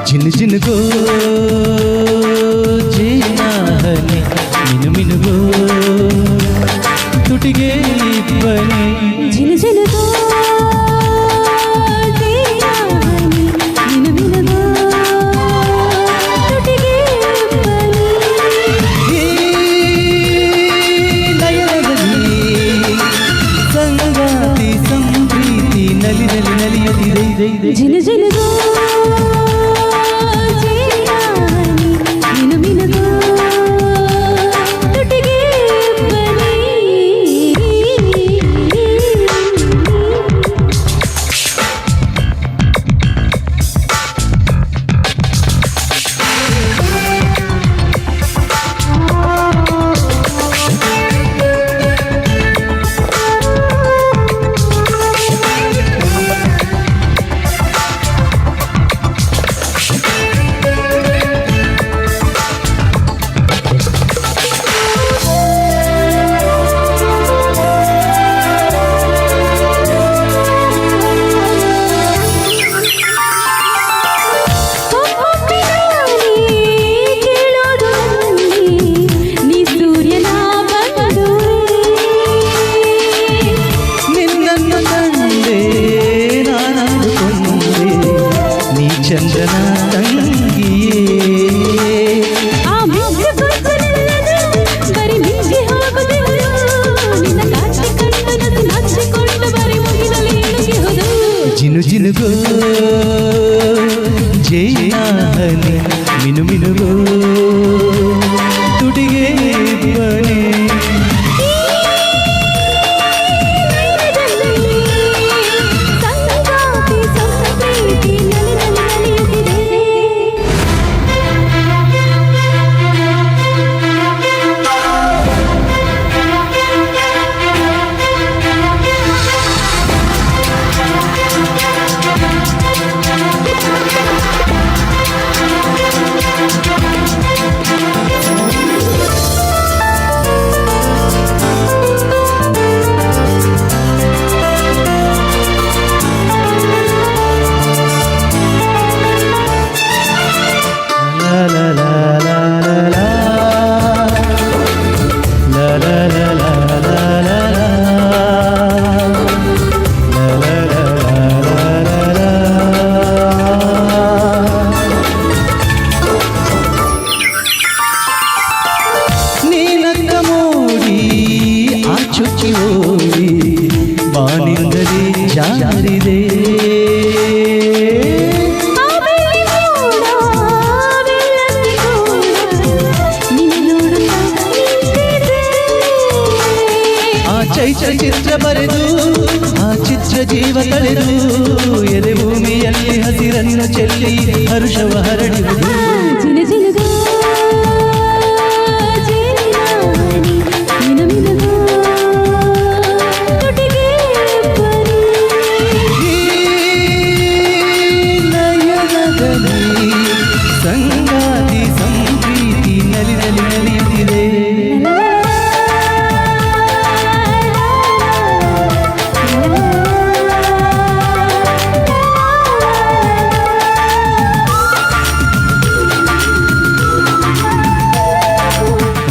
ಜಿನ್ ಜಿನ್ಗೋ ಜೇನಾಹನಿ ಮಿನು ಮಿನುಗೋ ತುಟಿಗೆ ಬನೆ ಜಿನ್ ಜಿನ್ಗೋ ಜೇನಾಹನಿ ಮಿನು ಮಿನುಗೋ ತುಟಿಗೆ ಬನೆ ನಯನದಲ್ಲಿ ಸಂಗಾತಿ ಸಂಪ್ರೀತಿ ನಲಿ ನಲಿ ನಲಿಯದಿದೆ ಜಿನ್ ಜಿನ್ಗೋ ಜೇನಾಹನಿ ಮಿನು ಮಿನುಗೋ ತುಟಿಗೆ ಬನೆ ಚಂದನ ತಂಗಿಯೇ ಬರಿ ನಿಂಗೆ ಹೋಗುದಿಲ್ಲ ನಿನ್ನ ಕಾಚಿ ಕಣ್ಣು ನಾಚಿಕೊಂಡು ಬರಿ ಮುಗಿದಲ್ಲಿ ಹೋದು ಜಿನು ಜಿನುಗೋ ಜೇನಾಹನಿ ಮಿನು ಮಿನುಗೋ ತುಟಿಗೆ ಬನೆ ಸಂಗಾತಿ ಸಂಪ್ರೀತಿ ನಲಿ ನಲಿ ಚುಚ್ಚಿ ಹೋಗಿ ಬಾನಿಂದಲೇ ಜಾರಿದೆ ಆ ಚೈತ್ರ ಚಿತ್ರ ಬರೆದು ಆ ಚಿತ್ರ ಜೀವ ಕಳೆದು ಎದೆ ಭೂಮಿಯಲ್ಲಿ ಹಸಿರನ್ನು ಚೆಲ್ಲಿ ಹರುಷವ ಹರಡಿರುವುದು